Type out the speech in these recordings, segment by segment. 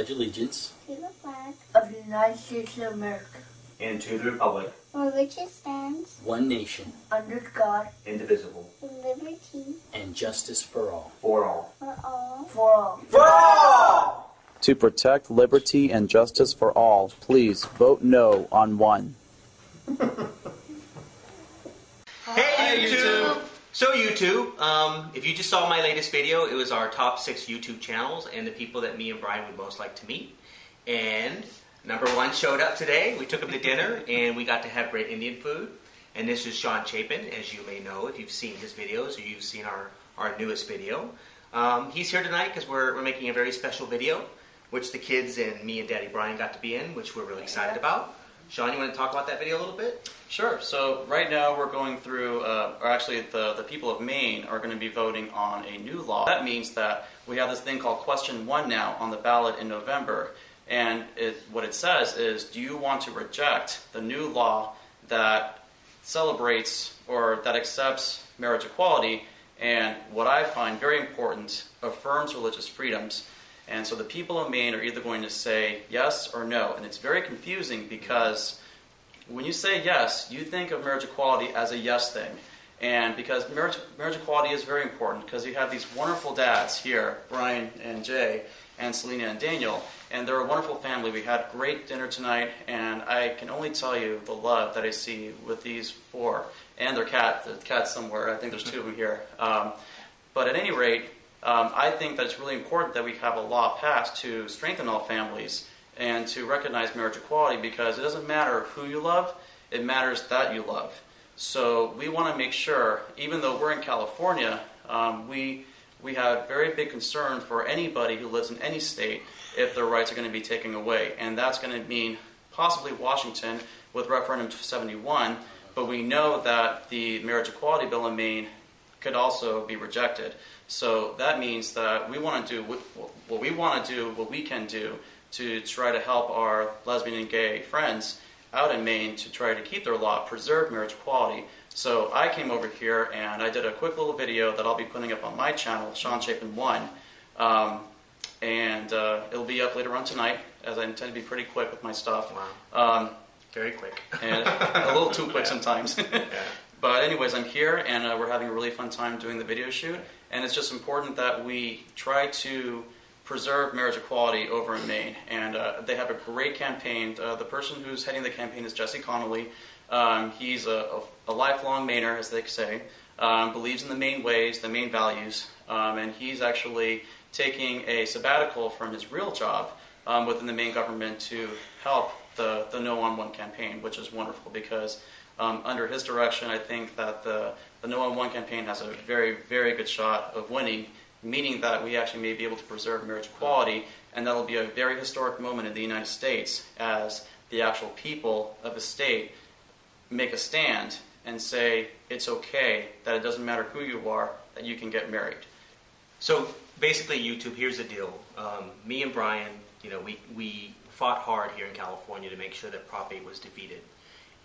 pledge allegiance to the flag of the United States of America and to the republic for which it stands, one nation, under God, indivisible, with liberty and justice for all. for all. for all. For all. For all! To protect liberty and justice for all, please vote no on 1. Hey YouTube! So YouTube, if you just saw my latest video, it was our top 6 YouTube channels and the people that me and Brian would most like to meet. And number 1 showed up today. We took him to dinner and we got to have great Indian food. And this is Sean Chapin, as you may know if you've seen his videos or you've seen our newest video. He's here tonight because we're making a very special video, which the kids and me and Daddy Brian got to be in, which we're really excited about. Sean, you want to talk about that video a little bit? Sure. So right now we're going through, or actually the people of Maine are going to be voting on a new law. That means that we have this thing called Question 1 now on the ballot in November. And what it says is, do you want to reject the new law that celebrates or that accepts marriage equality and what I find very important, affirms religious freedoms? And so the people of Maine are either going to say yes or no. And it's very confusing because when you say yes, you think of marriage equality as a yes thing. And because marriage equality is very important because you have these wonderful dads here, Brian and Jay, and Selena and Daniel, and they're a wonderful family. We had great dinner tonight, and I can only tell you the love that I see with these 4 and their cat. The cat's somewhere. I think there's 2 of them here. But at any rate, I think that it's really important that we have a law passed to strengthen all families and to recognize marriage equality because it doesn't matter who you love, it matters that you love. So we want to make sure, even though we're in California, we have very big concern for anybody who lives in any state if their rights are going to be taken away. And that's going to mean possibly Washington with Referendum 71, but we know that the marriage equality bill in Maine could also be rejected. So that means that we want to do what we can do to try to help our lesbian and gay friends out in Maine to try to keep their law, preserve marriage equality. So I came over here and I did a quick little video that I'll be putting up on my channel, Sean Chapin 1. And it'll be up later on tonight, as I intend to be pretty quick with my stuff. Wow. Very quick. And a little too quick sometimes. Yeah. But anyways, I'm here, and we're having a really fun time doing the video shoot. And it's just important that we try to preserve marriage equality over in Maine. And they have a great campaign. The person who's heading the campaign is Jesse Connolly. He's a lifelong Mainer, as they say, believes in the Maine ways, the Maine values, and he's actually taking a sabbatical from his real job within the Maine government to help the No on 1 campaign, which is wonderful because under his direction, I think that the No on 1 campaign has a very, very good shot of winning, meaning that we actually may be able to preserve marriage equality, and that'll be a very historic moment in the United States as the actual people of a state make a stand and say it's okay, that it doesn't matter who you are, that you can get married. So basically, YouTube, here's the deal. Me and Brian, we fought hard here in California to make sure that Prop 8 was defeated.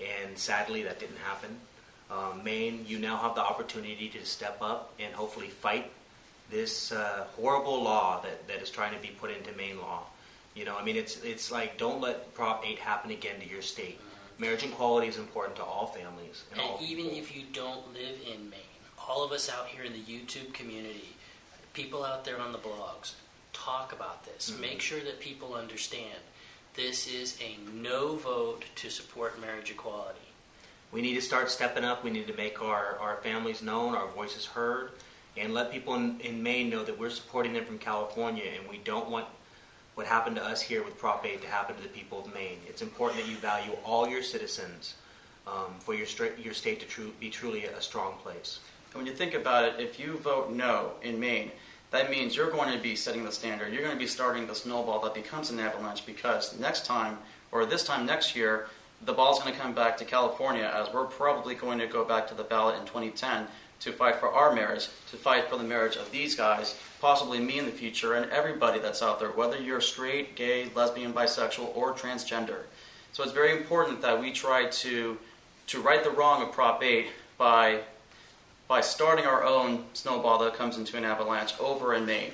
And sadly, that didn't happen. Maine, you now have the opportunity to step up and hopefully fight this horrible law that is trying to be put into Maine law. It's like, don't let Prop 8 happen again to your state. Marriage equality is important to all families. And even if you don't live in Maine, all of us out here in the YouTube community, people out there on the blogs, talk about this. Mm-hmm. Make sure that people understand this is a no vote to support marriage equality. We need to start stepping up. We need to make our families known, our voices heard, and let people in Maine know that we're supporting them from California, and we don't want what happened to us here with Prop 8 to happen to the people of Maine. It's important that you value all your citizens for your state to be truly a strong place. And when you think about it, if you vote no in Maine, that means you're going to be setting the standard. You're going to be starting the snowball that becomes an avalanche because next time, or this time next year, the ball's going to come back to California as we're probably going to go back to the ballot in 2010 to fight for our marriage, to fight for the marriage of these guys, possibly me in the future, and everybody that's out there, whether you're straight, gay, lesbian, bisexual, or transgender. So it's very important that we try to right the wrong of Prop 8 by starting our own snowball that comes into an avalanche over in Maine.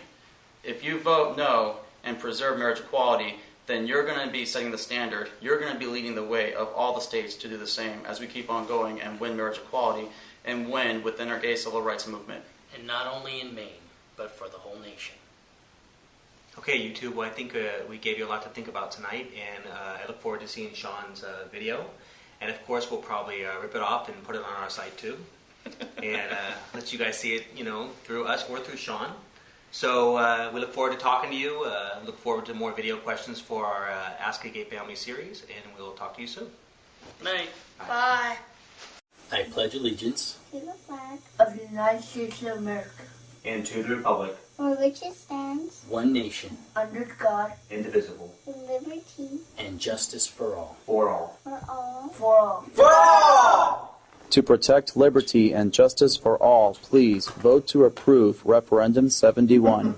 If you vote no and preserve marriage equality, then you're going to be setting the standard. You're going to be leading the way of all the states to do the same as we keep on going and win marriage equality and win within our gay civil rights movement. And not only in Maine, but for the whole nation. Okay, YouTube, well, I think we gave you a lot to think about tonight, and I look forward to seeing Sean's video. And of course, we'll probably rip it off and put it on our site too, and let you guys see it, through us or through Sean. So we look forward to talking to you. Look forward to more video questions for our Ask a Gay Family series, and we'll talk to you soon. Good night. Bye. I pledge allegiance To the flag of the United States of America, and to the republic, for which it stands, one nation under God, indivisible, with liberty, and justice for all. for all. for all. For all. For all! To protect liberty and justice for all, please vote to approve Referendum 71.